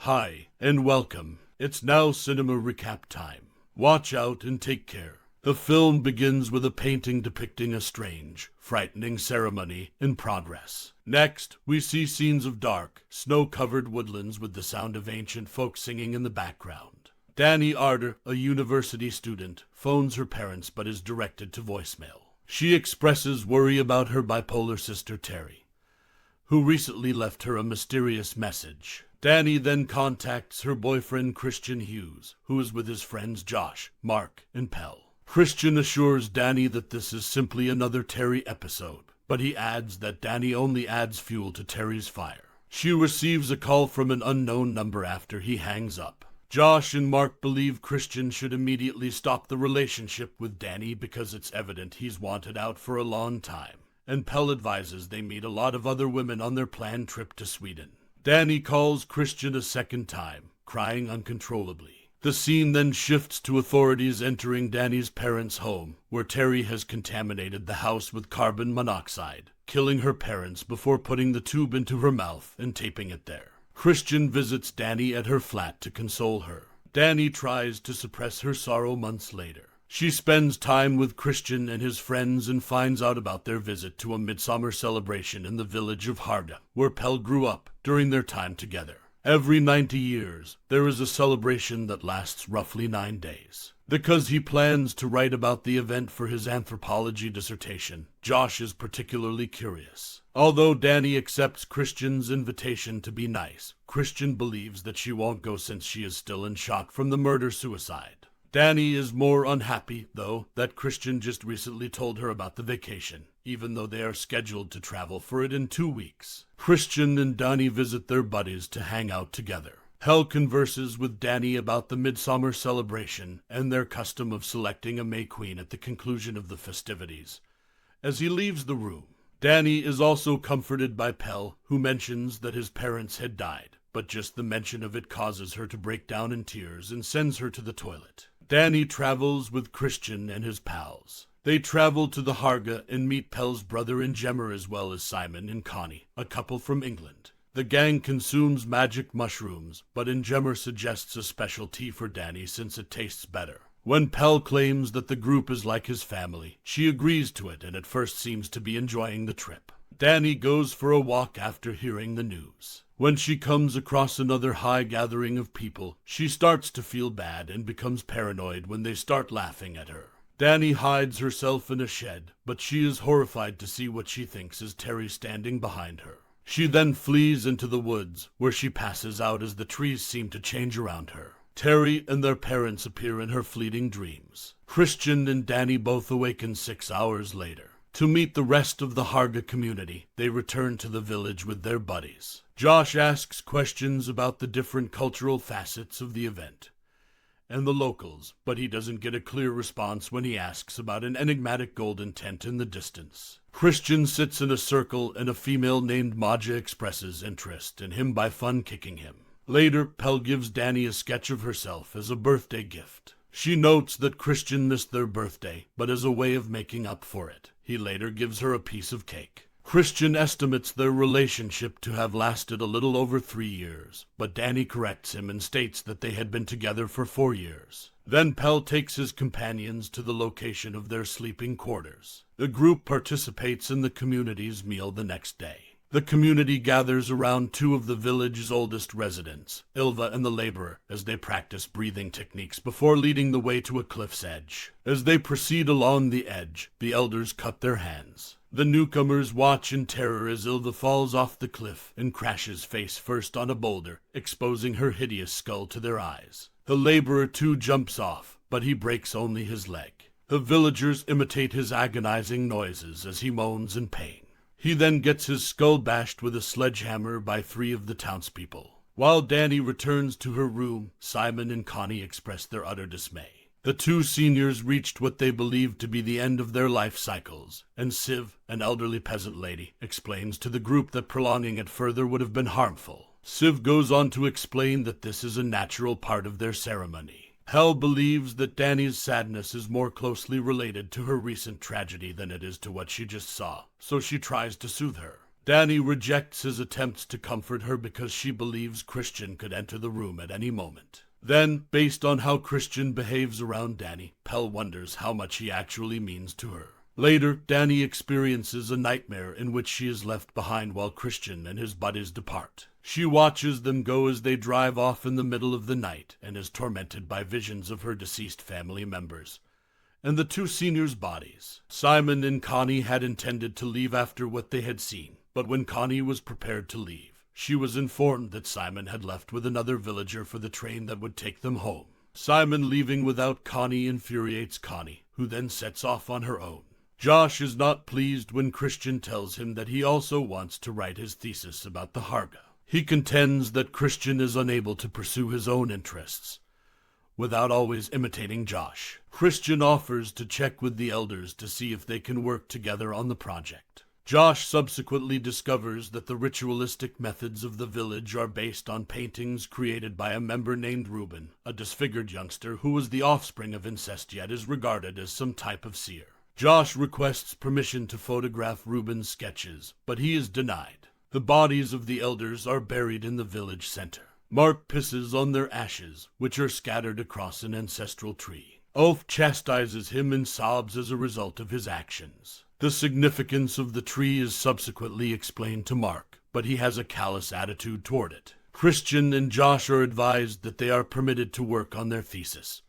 Hi, and welcome. It's now cinema recap time. Watch out and take care. The film begins with a painting depicting a strange, frightening ceremony in progress. Next, we see scenes of dark, snow-covered woodlands with the sound of ancient folk singing in the background. Danny Arder, a university student, phones her parents but is directed to voicemail. She expresses worry about her bipolar sister Terry, who recently left her a mysterious message. Danny then contacts her boyfriend Christian Hughes, who is with his friends Josh, Mark, and Pell. Christian assures Danny that this is simply another Terry episode, but he adds that Danny only adds fuel to Terry's fire. She receives a call from an unknown number after he hangs up. Josh and Mark believe Christian should immediately stop the relationship with Danny because it's evident he's wanted out for a long time, and Pell advises they meet a lot of other women on their planned trip to Sweden. Danny calls Christian a second time, crying uncontrollably. The scene then shifts to authorities entering Danny's parents' home, where Terry has contaminated the house with carbon monoxide, killing her parents before putting the tube into her mouth and taping it there. Christian visits Danny at her flat to console her. Danny tries to suppress her sorrow months later. She spends time with Christian and his friends and finds out about their visit to a midsummer celebration in the village of Harga, where Pell grew up during their time together. Every 90 years, there is a celebration that lasts roughly 9 days. Because he plans to write about the event for his anthropology dissertation, Josh is particularly curious. Although Danny accepts Christian's invitation to be nice, Christian believes that she won't go since she is still in shock from the murder-suicide. Danny is more unhappy, though, that Christian just recently told her about the vacation, even though they are scheduled to travel for it in 2 weeks. Christian and Danny visit their buddies to hang out together. Pell converses with Danny about the midsummer celebration and their custom of selecting a May Queen at the conclusion of the festivities. As he leaves the room, Danny is also comforted by Pell, who mentions that his parents had died, but just the mention of it causes her to break down in tears and sends her to the toilet. Danny travels with Christian and his pals. They travel to the Harga and meet Pell's brother and Gemmer as well as Simon and Connie, a couple from England. The gang consumes magic mushrooms, but Gemmer suggests a special tea for Danny since it tastes better. When Pell claims that the group is like his family, she agrees to it and at first seems to be enjoying the trip. Danny goes for a walk after hearing the news. When she comes across another high gathering of people, she starts to feel bad and becomes paranoid when they start laughing at her. Danny hides herself in a shed, but she is horrified to see what she thinks is Terry standing behind her. She then flees into the woods, where she passes out as the trees seem to change around her. Terry and their parents appear in her fleeting dreams. Christian and Danny both awaken 6 hours later. To meet the rest of the Harga community, they return to the village with their buddies. Josh asks questions about the different cultural facets of the event and the locals, but he doesn't get a clear response when he asks about an enigmatic golden tent in the distance. Christian sits in a circle and a female named Maja expresses interest in him by fun kicking him. Later, Pell gives Danny a sketch of herself as a birthday gift. She notes that Christian missed their birthday, but as a way of making up for it, he later gives her a piece of cake. Christian estimates their relationship to have lasted a little over 3 years, but Danny corrects him and states that they had been together for 4 years. Then Pell takes his companions to the location of their sleeping quarters. The group participates in the community's meal the next day. The community gathers around 2 of the village's oldest residents, Ilva and the laborer, as they practice breathing techniques before leading the way to a cliff's edge. As they proceed along the edge, the elders cut their hands. The newcomers watch in terror as Ilva falls off the cliff and crashes face first on a boulder, exposing her hideous skull to their eyes. The laborer too jumps off, but he breaks only his leg. The villagers imitate his agonizing noises as he moans in pain. He then gets his skull bashed with a sledgehammer by 3 of the townspeople. While Danny returns to her room, Simon and Connie express their utter dismay. The 2 seniors reached what they believed to be the end of their life cycles, and Siv, an elderly peasant lady, explains to the group that prolonging it further would have been harmful. Siv goes on to explain that this is a natural part of their ceremony. Hel believes that Danny's sadness is more closely related to her recent tragedy than it is to what she just saw, so she tries to soothe her. Danny rejects his attempts to comfort her because she believes Christian could enter the room at any moment. Then, based on how Christian behaves around Danny, Pell wonders how much he actually means to her. Later, Danny experiences a nightmare in which she is left behind while Christian and his buddies depart. She watches them go as they drive off in the middle of the night and is tormented by visions of her deceased family members and the two seniors' bodies. Simon and Connie had intended to leave after what they had seen, but when Connie was prepared to leave, she was informed that Simon had left with another villager for the train that would take them home. Simon leaving without Connie infuriates Connie, who then sets off on her own. Josh is not pleased when Christian tells him that he also wants to write his thesis about the Harga. He contends that Christian is unable to pursue his own interests without always imitating Josh. Christian offers to check with the elders to see if they can work together on the project. Josh subsequently discovers that the ritualistic methods of the village are based on paintings created by a member named Reuben, a disfigured youngster who was the offspring of incest yet is regarded as some type of seer. Josh requests permission to photograph Reuben's sketches, but he is denied. The bodies of the elders are buried in the village center. Mark pisses on their ashes, which are scattered across an ancestral tree. Ulf chastises him and sobs as a result of his actions. The significance of the tree is subsequently explained to Mark, but he has a callous attitude toward it. Christian and Josh are advised that they are permitted to work on their thesis,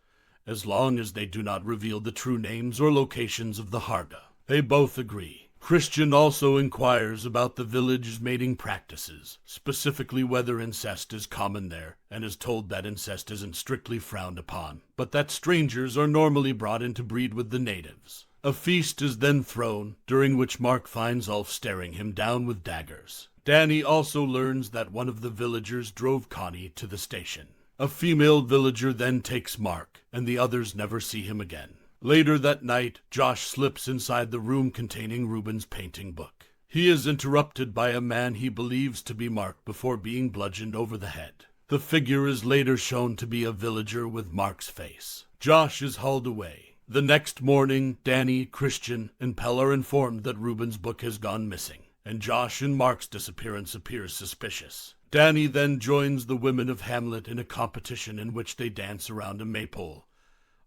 as long as they do not reveal the true names or locations of the Harga. They both agree. Christian also inquires about the village's mating practices, specifically whether incest is common there, and is told that incest isn't strictly frowned upon, but that strangers are normally brought in to breed with the natives. A feast is then thrown, during which Mark finds Ulf staring him down with daggers. Danny also learns that one of the villagers drove Connie to the station. A female villager then takes Mark, and the others never see him again. Later that night, Josh slips inside the room containing Reuben's painting book. He is interrupted by a man he believes to be Mark before being bludgeoned over the head. The figure is later shown to be a villager with Mark's face. Josh is hauled away. The next morning, Danny, Christian, and Pell are informed that Reuben's book has gone missing, and Josh and Mark's disappearance appears suspicious. Danny then joins the women of Hamlet in a competition in which they dance around a maypole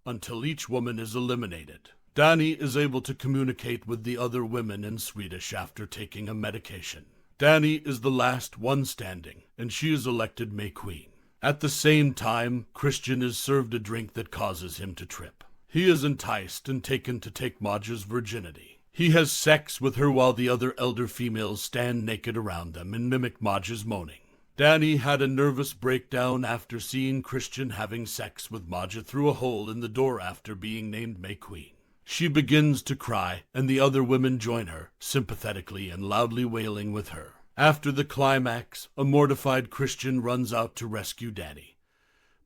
until each woman is eliminated. Danny is able to communicate with the other women in Swedish after taking a medication. Danny is the last one standing, and she is elected May Queen. At the same time, Christian is served a drink that causes him to trip. He is enticed and taken to take Maja's virginity. He has sex with her while the other elder females stand naked around them and mimic Maja's moaning. Danny had a nervous breakdown after seeing Christian having sex with Maja through a hole in the door after being named May Queen. She begins to cry, and the other women join her, sympathetically and loudly wailing with her. After the climax, a mortified Christian runs out to rescue Danny,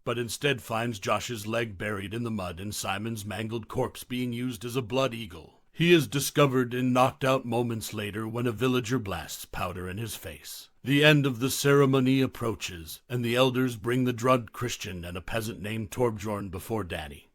but instead finds Josh's leg buried in the mud and Simon's mangled corpse being used as a blood eagle. He is discovered and knocked out moments later when a villager blasts powder in his face. The end of the ceremony approaches, and the elders bring the drugged Christian and a peasant named Torbjorn before Danny,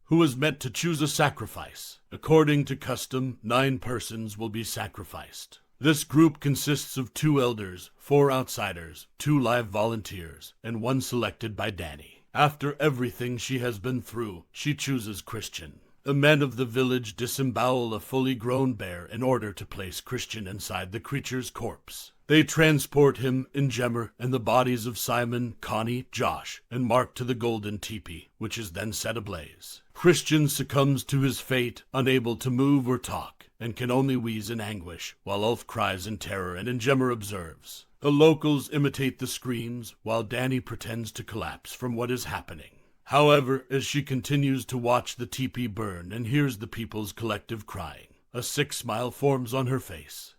who is meant to choose a sacrifice. According to custom, 9 persons will be sacrificed. This group consists of 2 elders, 4 outsiders, 2 live volunteers, and 1 selected by Danny. After everything she has been through, she chooses Christian. The men of the village disembowel a fully grown bear in order to place Christian inside the creature's corpse. They transport him, Ingemmer, and the bodies of Simon, Connie, Josh, and Mark to the golden teepee, which is then set ablaze. Christian succumbs to his fate, unable to move or talk, and can only wheeze in anguish, while Ulf cries in terror and Ingemmer observes. The locals imitate the screams, while Danny pretends to collapse from what is happening. However, as she continues to watch the teepee burn and hears the people's collective crying, a sick smile forms on her face.